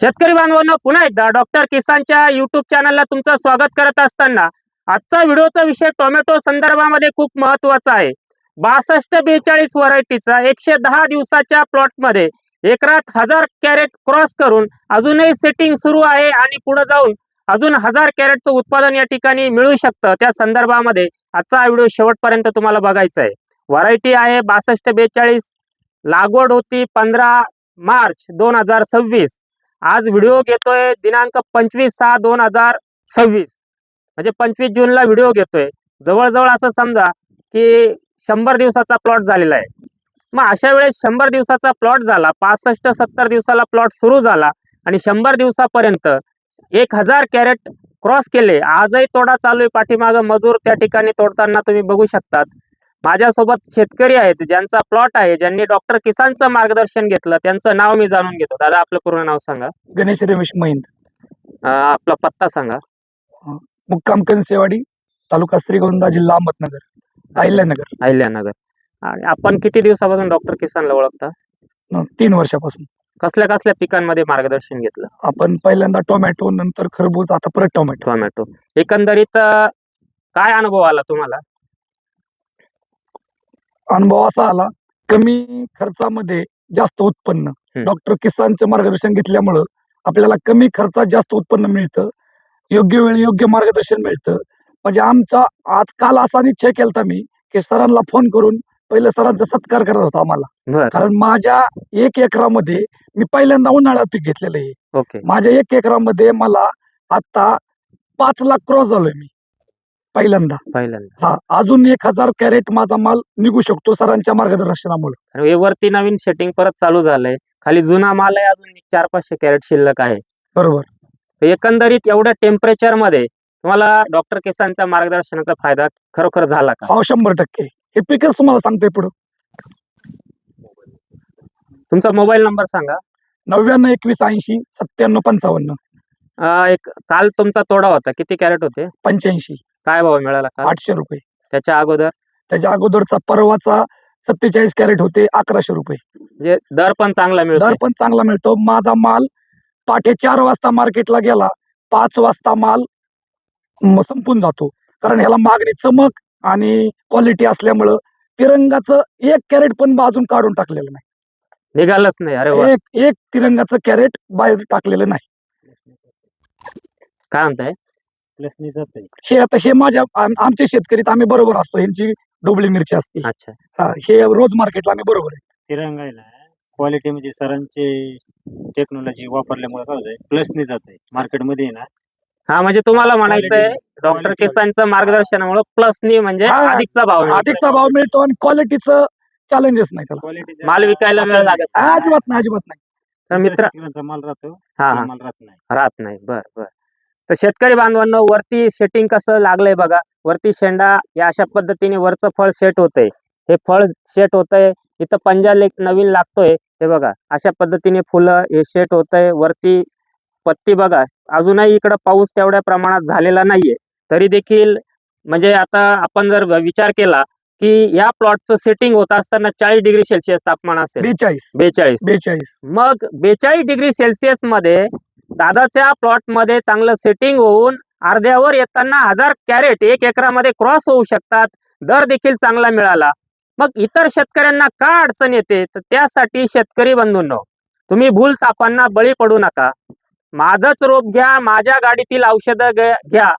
शेतकरी बांधवांनो, पुन्हा एकदा डॉक्टर किसानच्या युट्यूब चॅनलला तुमचं स्वागत करत असताना आजचा व्हिडिओचा विषय टोमॅटो संदर्भामध्ये खूप महत्वाचा आहे. 6242 व्हरायटीचा 110 दिवसाच्या प्लॉटमध्ये एकरात 1000 कॅरेट क्रॉस करून अजूनही सेटिंग सुरू आहे आणि पुढे जाऊन अजून 1000 कॅरेटचं उत्पादन या ठिकाणी मिळू शकतं. त्या संदर्भामध्ये आजचा व्हिडिओ शेवटपर्यंत तुम्हाला बघायचा आहे. व्हरायटी आहे 6242. लागवड होती 15 मार्च 2026. आज व्हिडिओ घेतोय दिनांक 25/6/2026, म्हणजे 25 जूनला व्हिडिओ घेतोय. जवळजवळ असं समजा की 100 दिवसाचा प्लॉट झालेला आहे. मग अशा वेळेस 100 दिवसाचा प्लॉट झाला, 65-70 दिवसाला प्लॉट सुरू झाला आणि 100 दिवसापर्यंत 1000 कॅरेट क्रॉस केले. आजही तोडा चालू आहे. पाठीमागं मजूर त्या ठिकाणी तोडताना तुम्ही बघू शकतात. माझ्यासोबत शेतकरी आहेत ज्यांचा प्लॉट आहे, ज्यांनी डॉक्टर किसानचं मार्गदर्शन घेतलं. त्यांचं नाव मी जाणून घेतो. दादा, आपलं पूर्ण नाव सांगा. गणेश रमेश महिंद, आपला पत्ता सांगा. मुक्काम कंसेवाडी, तालुका श्रीगोंदा, जिल्हा अहमदनगर, अहिल्यानगर. अहिल्यानगर. आणि आपण किती दिवसापासून डॉक्टर किसानला ओळखता? 3 वर्षापासून. कसल्या कसल्या पिकांमध्ये मार्गदर्शन घेतलं? आपण पहिल्यांदा टोमॅटो, नंतर खरबूज, आता परत टोमॅटो. एकंदरीत काय अनुभव आला तुम्हाला? अनुभव असा आला, कमी खर्चामध्ये जास्त उत्पन्न. डॉक्टर किसानचं मार्गदर्शन घेतल्यामुळं आपल्याला कमी खर्चात जास्त उत्पन्न मिळतं, योग्य वेळी योग्य मार्गदर्शन मिळतं. म्हणजे आमचा आजकाल असा निश्चय केलता मी की सरांना फोन करून पहिलं सरांचा सत्कार करत होता आम्हाला. कारण माझ्या 1 एकरामध्ये मी पहिल्यांदा उन्हाळ्यात पीक घेतलेलं आहे. ओके. माझ्या 1 एकरामध्ये मला आता 5 लाख क्रॉस झालोय मी पहिल्यांदा. हा, अजून 1000 कॅरेट माझा माल निघू शकतो सरांच्या मार्गदर्शनामुळे. वरती नवीन सेटिंग परत चालू झालंय, खाली जुना माल आहे, अजून 400-500 कॅरेट शिल्लक आहे. बरोबर. एकंदरीत एवढ्या टेम्परेचर मध्ये तुम्हाला डॉक्टर किसानच्या मार्गदर्शनाचा फायदा खरोखर झाला का? हो, 100%. हे पीकच तुम्हाला सांगते पुढं. तुमचा मोबाईल नंबर सांगा. 99-21-80-97-55. एक काल तुमचा तोडा होता, किती कॅरेट होते? 85. काय भाव मिळाला का? 800 रुपये. त्याच्या अगोदरचा परवाचा 47 कॅरेट होते 1100 रुपये. म्हणजे दर पण चांगला मिळतो. माझा माल पहाटे 4 वाजता मार्केटला गेला, 5 वाजता माल संपून जातो. कारण ह्याला मागणी, चमक आणि क्वालिटी असल्यामुळं तिरंगाचं 1 कॅरेट पण बाजून काढून टाकलेलं नाही, निघालच नाही. अरे वा. एक तिरंगाचं कॅरेट बाहेर टाकलेलं नाही. काय म्हणताय? हे आता हे आमचे शेतकरी आम्ही बरोबर असतो. यांची डोबळी मिरची असते. अच्छा. हे रोज मार्केटला आम्ही बरोबर आहे. तिरंगायला क्वालिटी म्हणजे सरांचे टेक्नॉलॉजी वापरल्यामुळे काय होतंय, प्लसने जात आहे मार्केटमध्ये ना. हा, म्हणजे तुम्हाला म्हणायचंय डॉक्टर किसानचं मार्गदर्शनामुळे प्लसनी म्हणजे अधिकचा भाव मिळतो आणि क्वालिटीचं चॅलेंजेस नाही त्याला. क्वालिटी माल विकायला वेळ लागत अजिबात नाही. तर मित्र माल राहतो, माल राहत नाही. बर. तर शेतकरी बांधवांनो, वरती सेटिंग कसं लागलंय बघा. वरती शेंडा या अशा पद्धतीने वरचं फळ सेट होतंय. हे फळ सेट होतंय. इथं पंजाल एक नवीन लागतोय. हे बघा, अशा पद्धतीने फुलं हे सेट होतंय. वरती पत्ती बघा. अजूनही इकडं पाऊस तेवढ्या प्रमाणात झालेला नाहीये, तरी देखील म्हणजे आता आपण जर विचार केला की या प्लॉटचं सेटिंग होत असताना 40 डिग्री सेल्सिअस तापमान असेल. 42. मग 42 डिग्री सेल्सिअस मध्ये दादाच्या प्लॉट मध्ये चांगलं सेटिंग होऊन अर्ध्यावर येताना 1000 कॅरेट 1 एकरामध्ये क्रॉस होऊ शकतात. दर देखील चांगला मिळाला. मग इतर शेतकऱ्यांना का अडचण येते? तर त्यासाठी शेतकरी बंधूंनो, तुम्ही भूल तापांना बळी पडू नका. माझंच रोप घ्या, माझ्या गाडीतील औषधं घ्या.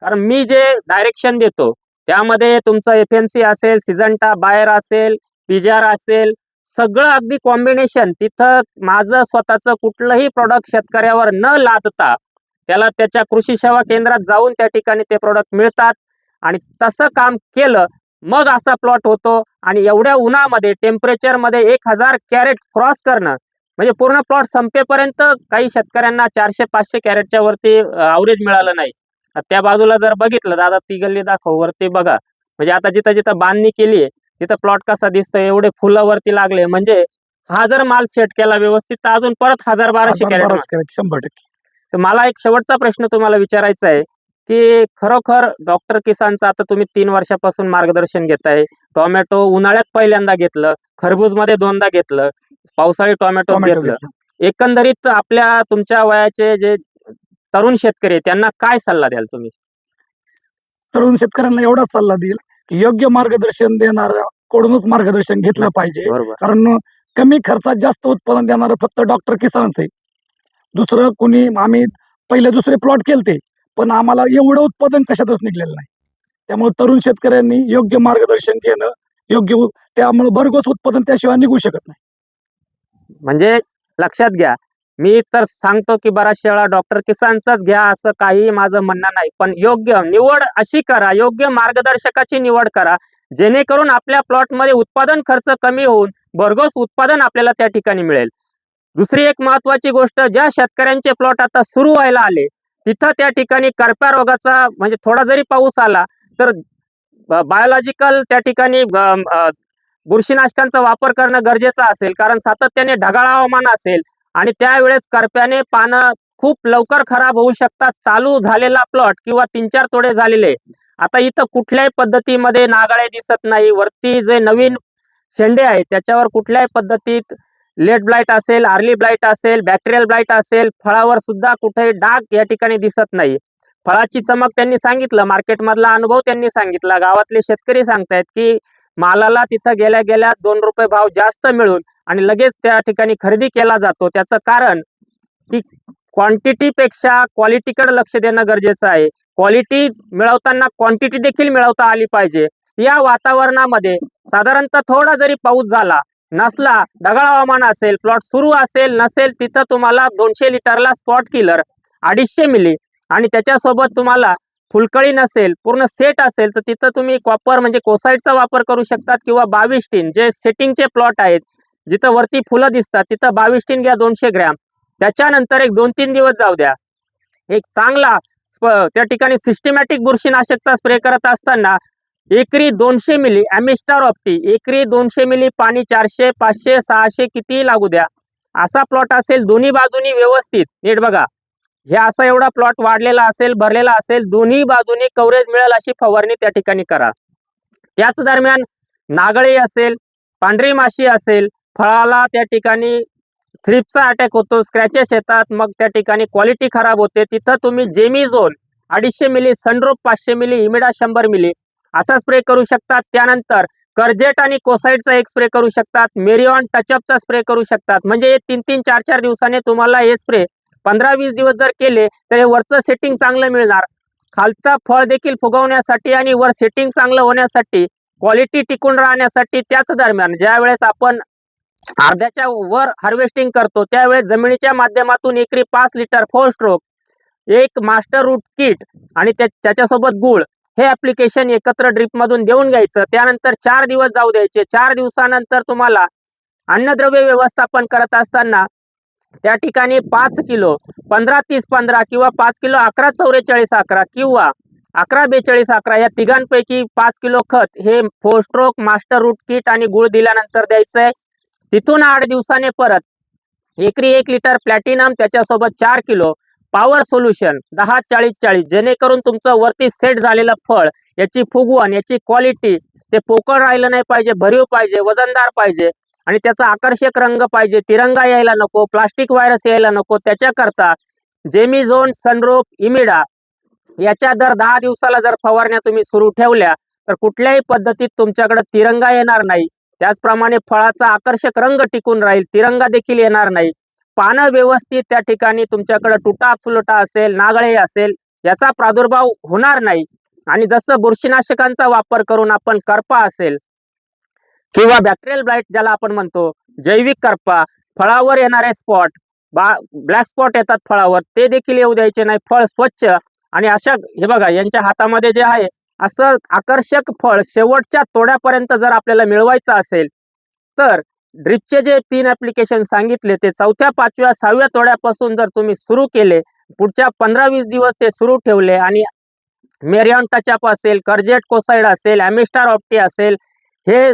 कारण मी जे डायरेक्शन देतो त्यामध्ये तुमचं FMC असेल, सिजंटा बायर असेल, पिजार असेल, सगळं अगदी कॉम्बिनेशन. तिथं माझं स्वतःचं कुठलंही प्रोडक्ट शेतकऱ्यावर न लादता त्याला त्याच्या कृषी सेवा केंद्रात जाऊन त्या ठिकाणी ते प्रोडक्ट मिळतात. आणि तसं काम केलं मग असा प्लॉट होतो. आणि एवढ्या उन्हामध्ये टेम्परेचरमध्ये 1000 कॅरेट क्रॉस करणं म्हणजे पूर्ण प्लॉट संपेपर्यंत काही शेतकऱ्यांना 400-500 कॅरेटच्या वरती ॲव्हरेज मिळालं नाही. त्या बाजूला जर बघितलं, दादा ती गल्ली दाखव, वरती बघा. म्हणजे आता जिथं बांधणी केली आहे तिथं प्लॉट कसा दिसतोय, एवढे फुलं वरती लागले. म्हणजे हा जर माल सेट केला व्यवस्थित तर अजून परत 1000-1200 कॅरेट. 100%. तर मला एक शेवटचा प्रश्न तुम्हाला विचारायचा आहे की खरोखर डॉक्टर किसानचं आता तुम्ही 3 वर्षापासून मार्गदर्शन घेताय. टोमॅटो उन्हाळ्यात पहिल्यांदा घेतलं, खरबूज मध्ये 2दा घेतलं, पावसाळी टोमॅटो घेतलं. एकंदरीत आपल्या तुमच्या वयाचे जे तरुण शेतकरी आहेत, त्यांना काय सल्ला द्याल तुम्ही? तरुण शेतकऱ्यांना एवढाच सल्ला देईल की योग्य मार्गदर्शन देणाऱ्या कडूनच मार्गदर्शन घेतलं पाहिजे. बरोबर. कारण कमी खर्चात जास्त उत्पादन देणारं फक्त डॉक्टर किसानच आहे. दुसरं कोणी आम्ही पहिले दुसरे प्लॉट केलते, पण आम्हाला एवढं उत्पादन कशातच निघलेलं नाही. त्यामुळे तरुण शेतकऱ्यांनी योग्य मार्गदर्शन घेणं त्यामुळे भरघोस उत्पादन त्याशिवाय निघू शकत नाही. म्हणजे लक्षात घ्या, मी तर सांगतो की बऱ्याचशा वेळा डॉक्टर किसानचाच घ्या असं काही माझं म्हणणं नाही, पण योग्य निवड अशी करा, योग्य मार्गदर्शकाची निवड करा, जेणेकरून आपल्या प्लॉटमध्ये उत्पादन खर्च कमी होऊन भरघोस उत्पादन आपल्याला त्या ठिकाणी मिळेल. दुसरी एक महत्वाची गोष्ट, ज्या शेतकऱ्यांचे प्लॉट आता सुरू व्हायला आले तिथं त्या ठिकाणी करप्या रोगाचा म्हणजे थोडा जरी पाऊस आला तर बायोलॉजिकल त्या ठिकाणी बुरशीनाशकांचा वापर करणं गरजेचं असेल, कारण सातत्याने ढगाळ हवामान असेल आणि त्यावेळेस करप्याने पानं खूप लवकर खराब होऊ शकतात. चालू झालेला प्लॉट किंवा 3-4 तोडे झालेले, आता इथं कुठल्याही पद्धतीमध्ये नागाळे दिसत नाही. वरती जे नवीन शेंडे आहेत त्याच्यावर कुठल्याही पद्धतीत लेट ब्लाइट असेल, अर्ली ब्लाइट असेल, बॅक्टेरियल ब्लाइट असेल, फळावर सुद्धा कुठे डाग या ठिकाणी दिसत नाही. फळाची चमक त्यांनी सांगितलं, मार्केटमधला अनुभव त्यांनी सांगितला, गावातले शेतकरी सांगतायत की मालाला तिथं गेल्या गेल्या 2 रुपये भाव जास्त मिळून आणि लगेच त्या ठिकाणी खरेदी केला जातो. त्याचं कारण की क्वांटिटीपेक्षा क्वालिटीकडे लक्ष देणं गरजेचं आहे. क्वालिटी मिळवताना क्वांटिटी देखील मिळवता आली पाहिजे. या वातावरणामध्ये साधारणतः थोडा जरी पाऊस झाला नसला, ढगाळ हवामान असेल, प्लॉट सुरू असेल नसेल, तिथं तुम्हाला 200 लिटरला स्पॉट किलर 250 मिली आणि त्याच्यासोबत तुम्हाला फुलकळी नसेल, पूर्ण सेट असेल तर तिथं तुम्ही कॉपर म्हणजे कोसाईडचा वापर करू शकतात किंवा 22 टीन जे सेटिंगचे प्लॉट आहेत, जिथं वरती फुलं दिसतात तिथं 22 टीन घ्या 200 ग्रॅम. त्याच्यानंतर एक 2-3 दिवस जाऊ द्या. एक चांगला त्या ठिकाणी सिस्टमॅटिक बुरशीनाशकचा स्प्रे करत असताना एकरी 200 मिली ॲमिस्टार ऑप्टी, एकरी 200 मिली पाणी 400, 500, 600 कितीही लागू द्या. असा प्लॉट असेल, दोन्ही बाजूनी व्यवस्थित नीट बघा, हे असा एवढा प्लॉट वाढलेला असेल, भरलेला असेल, दोन्ही बाजूनी कव्हरेज मिळेल अशी फवारणी त्या ठिकाणी करा. त्याच दरम्यान नागळी असेल, पांढरी माशी असेल, फळाला त्या ठिकाणी थ्रिप्सचा अटॅक होतो, स्क्रॅचेस येतात, मग त्या ठिकाणी क्वालिटी खराब होते. तिथं तुम्ही जेमिझोन 250 मिली, सनड्रोप 500 मिली, इमिडा 100 मिली असा स्प्रे करू शकतात. त्यानंतर करजेट आणि कोसाईडचा एक स्प्रे करू शकतात, मेरिऑन टचअपचा स्प्रे करू शकतात. म्हणजे 3-3, 4-4 दिवसाने तुम्हाला हे स्प्रे 15-20 दिवस जर केले तर हे वरचं सेटिंग चांगलं मिळणार. खालचा फळ देखील फुगवण्यासाठी आणि वर सेटिंग चांगलं होण्यासाठी, क्वालिटी टिकून राहण्यासाठी. त्याच दरम्यान ज्या वेळेस आपण अर्ध्याच्या वर हार्वेस्टिंग करतो त्यावेळेस जमिनीच्या माध्यमातून एकरी 5 लिटर 4 स्ट्रोक, एक मास्टर रूट किट आणि त्याच्यासोबत गुळ हे ऍप्लिकेशन एकत्र ड्रिप मधून देऊन घ्यायचं. त्यानंतर 4 दिवस जाऊ द्यायचे. 4 दिवसानंतर तुम्हाला अन्नद्रव्य व्यवस्थापन करत असताना त्या ठिकाणी 5 किलो 15-30-15 किंवा 5 किलो 11-44-11 किंवा 11-42-11 या तिघांपैकी 5 किलो खत हे 4 स्ट्रोक, मास्टर रूट किट आणि गुळ दिल्यानंतर द्यायचंय. तिथून 8 दिवसाने परत एकरी 1 लिटर प्लॅटिनम, त्याच्यासोबत 4 किलो पॉवर सोल्युशन 10-40-40, जेणेकरून तुमचं वरती सेट झालेलं फळ, याची फुगवण, याची क्वालिटी, ते पोकळ राहिलं नाही पाहिजे, भरीव पाहिजे, वजनदार पाहिजे आणि त्याचा आकर्षक रंग पाहिजे, तिरंगा यायला नको, प्लास्टिक व्हायरस यायला नको. त्याच्याकरता जेमिझोन, सनड्रोप, इमिडा याच्या दर 10 दिवसाला जर फवारण्या तुम्ही सुरू ठेवल्या तर कुठल्याही पद्धतीत तुमच्याकडे तिरंगा येणार नाही. त्याचप्रमाणे फळाचा आकर्षक रंग टिकून राहील, तिरंगा देखील येणार नाही. पानं व्यवस्थित त्या ठिकाणी तुमच्याकडे तुटा फुलटा असेल, नागळे असेल, याचा प्रादुर्भाव होणार नाही. आणि जसं बुरशीनाशकांचा वापर करून आपण करपा असेल किंवा बॅक्टेरियल ब्लाइट ज्याला आपण म्हणतो, जैविक करपा, फळावर येणारे स्पॉट, ब्लॅक स्पॉट येतात फळावर, ते देखील येऊ द्यायचे नाही. फळ स्वच्छ आणि अशा, हे बघा यांच्या हातामध्ये जे आहे असं आकर्षक फळ शेवटच्या तोड्यापर्यंत जर आपल्याला मिळवायचं असेल तर ड्रिपचे जे 3 ऍप्लिकेशन सांगितले ते 4थ्या, 5व्या, 6व्या तोड्यापासून जर तुम्ही सुरू केले, पुढच्या 15-20 दिवस ते सुरू ठेवले आणि मेरिऑन टचअप असेल, करजेट कोसाईड असेल, ॲमिस्टार ऑप्टी असेल, हे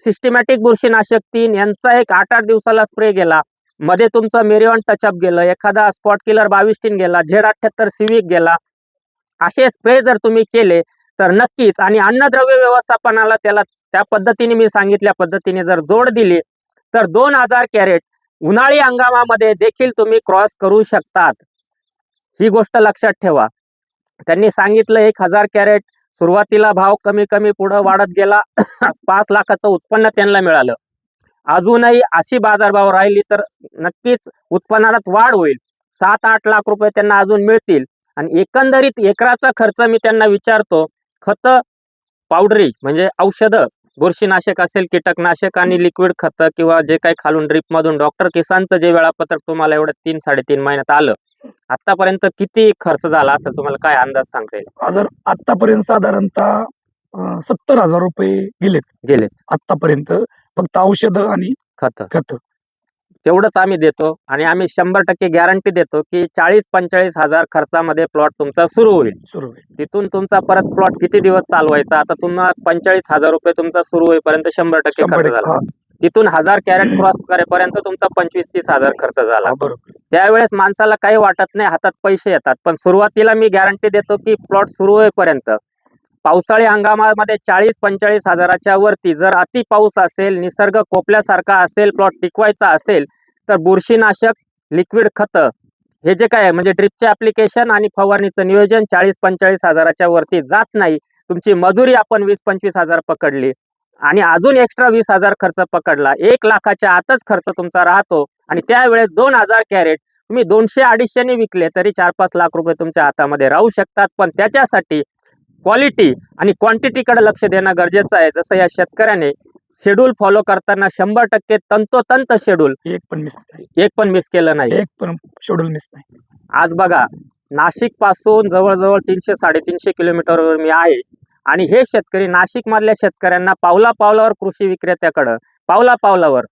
सिस्टमॅटिक बुरशीनाशक 3 यांचा एक 8-8 दिवसाला स्प्रे गेला, मध्ये तुमचं मेरिऑन टचअप गेलं, एखादा स्पॉट किलर 22 टीन गेला, Z78 सिविक गेला, असे स्प्रे जर तुम्ही केले तर नक्कीच, आणि अन्नद्रव्य व्यवस्थापनाला त्याला त्या पद्धतीने मी सांगितल्या पद्धतीने जर जोड दिली तर 2000 कॅरेट उन्हाळी हंगामामध्ये देखील तुम्ही क्रॉस करू शकतात, ही गोष्ट लक्षात ठेवा. त्यांनी सांगितलं 1,000 कॅरेट सुरुवातीला भाव कमी कमी पुढे वाढत गेला 5 लाखाचं उत्पन्न त्यांना मिळालं. अजूनही अशी बाजारभाव राहिली तर नक्कीच उत्पन्नात वाढ होईल. 7-8 लाख रुपये त्यांना अजून मिळतील. आणि एकंदरीत एकराचा खर्च मी त्यांना विचारतो, खतं पावडरी म्हणजे औषधं, बुरशीनाशक असेल, कीटकनाशक आणि लिक्विड खतं किंवा जे काही खालून ड्रीप मधून डॉक्टर किसानचं जे वेळापत्रक तुम्हाला एवढं 3-3.5 महिन्यात आलं, आतापर्यंत किती खर्च झाला असेल तुम्हाला काय अंदाज सांगता येईल? आतापर्यंत साधारणतः 70,000 रुपये गेले आतापर्यंत फक्त औषधं आणि खत. तेवढंच आम्ही देतो आणि आम्ही 100% गॅरंटी देतो की 40-45 हजार खर्चामध्ये प्लॉट तुमचा सुरू होईल. तिथून तुमचा परत प्लॉट किती दिवस चालवायचा, आता तुम्हाला 45,000 रुपये तुमचा सुरू होईपर्यंत 100% खर्च झाला. तिथून 1000 कॅरेट क्रॉस करेपर्यंत तुमचा 25-30 हजार खर्च झाला. त्यावेळेस माणसाला काही वाटत नाही, हातात पैसे येतात. पण सुरुवातीला मी गॅरंटी देतो की प्लॉट सुरू होईपर्यंत पावसाळी हंगामामध्ये 40-45 हजाराच्या वरती जर अति पाऊस असेल, निसर्ग कोपल्यासारखा असेल, प्लॉट टिकवायचा असेल तर बुरशीनाशक, लिक्विड खतं हे जे काय म्हणजे ड्रिपचे ऍप्लिकेशन आणि फवारणीचं नियोजन 40-45 हजाराच्या वरती जात नाही. तुमची मजुरी आपण 20-25 हजार पकडली आणि अजून एक्स्ट्रा 20 हजार खर्च पकडला, 1 लाखाच्या आतच खर्च तुमचा राहतो. आणि त्यावेळेस 2,000 कॅरेट तुम्ही 200-250 विकले तरी 4-5 लाख रुपये तुमच्या हातामध्ये राहू शकतात. पण त्याच्यासाठी क्वालिटी आणि क्वांटिटीकडे लक्ष देणं गरजेचं आहे. जसं या शेतकऱ्याने शेड्यूल फॉलो करताना 100% तंतोतंत शेड्यूल एक पण मिस केलं नाही. आज बघा, नाशिक पासून जवळजवळ 300-350 किलोमीटरवर मी आहे आणि हे शेतकरी नाशिक मधल्या शेतकऱ्यांना पावला पावलावर कृषी विक्रेत्याकडं पावला पावलावर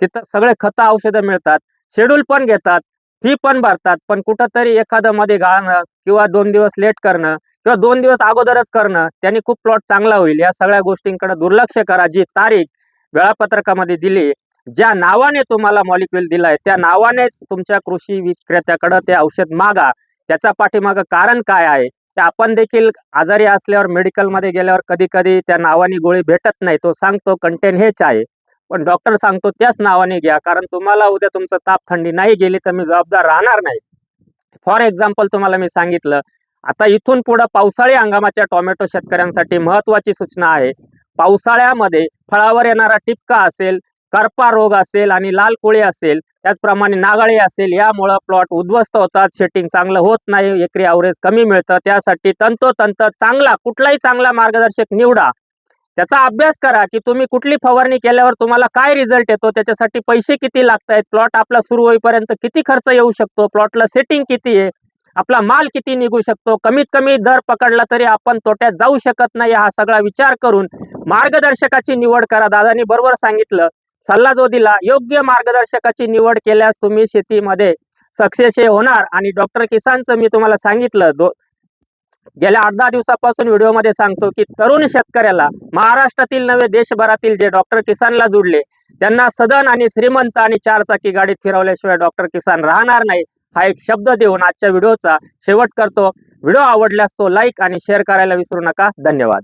तिथं सगळे खतं औषधं मिळतात, शेड्यूल पण घेतात, फी पण भरतात. पण कुठंतरी एखादं मध्ये गाळणं किंवा 2 दिवस लेट करणं किंवा 2 दिवस अगोदरच करणं त्यांनी खूप प्लॉट चांगला होईल या सगळ्या गोष्टींकडे दुर्लक्ष करा. जी तारीख वेळापत्रकामध्ये दिली, ज्या नावाने तुम्हाला मॉलिक्युल दिलाय त्या नावानेच तुमच्या कृषी विक्रेत्याकडे ते औषध मागा. त्याचा पाठीमागं कारण काय आहे ते आपण देखील आजारी असल्यावर मेडिकलमध्ये गेल्यावर कधी कधी त्या नावाने गोळी भेटत नाही. तो सांगतो कंटेन हेच आहे, पण डॉक्टर सांगतो त्याच नावाने घ्या, कारण तुम्हाला उद्या तुमचं ताप थंडी नाही गेली तर मी जबाबदार राहणार नाही. फॉर एक्झाम्पल तुम्हाला मी सांगितलं, आता इथून पुढे पावसाळी हंगामाच्या टोमॅटो शेतकऱ्यांसाठी महत्वाची सूचना आहे. पावसाळ्यामध्ये फळावर येणारा टिपका असेल, करपा रोग असेल आणि लाल कोळी असेल, त्याचप्रमाणे नागाळी असेल, यामुळे प्लॉट उद्ध्वस्त होतात, सेटिंग चांगलं होत नाही, एकरी ॲव्हरेज कमी मिळतं. त्यासाठी तंतोतंत कुठलाही चांगला मार्गदर्शक निवडा, त्याचा अभ्यास करा की तुम्ही कुठली फवारणी केल्यावर तुम्हाला काय रिझल्ट येतो, त्याच्यासाठी पैसे किती लागतात, प्लॉट आपला सुरू होईपर्यंत किती खर्च येऊ शकतो, प्लॉटला सेटिंग किती आहे, आपला माल किती निघू शकतो, कमीत कमी दर पकडला तरी आपण तोट्यात जाऊ शकत नाही. हा सगळा विचार करून मार्गदर्शकाची निवड करा. दादांनी बरोबर सांगितलं, सल्ला जो दिला, योग्य मार्गदर्शकाची निवड केल्यास तुम्ही शेतीमध्ये सक्सेस होणार. आणि डॉक्टर किसानचं मी तुम्हाला सांगितलं, गेल्या 8-10 दिवसापासून व्हिडिओमध्ये सांगतो की तरुण शेतकऱ्याला महाराष्ट्रातील नव्हे देशभरातील जे डॉक्टर किसानला जुडले त्यांना सदन आणि श्रीमंत आणि 4 चाकी गाडीत फिरवल्याशिवाय डॉक्टर किसान राहणार नाही. हा एक शब्द देऊन आजच्या व्हिडिओचा शेवट करतो. व्हिडिओ आवडल्यास तो लाईक आणि शेअर करायला विसरू नका. धन्यवाद.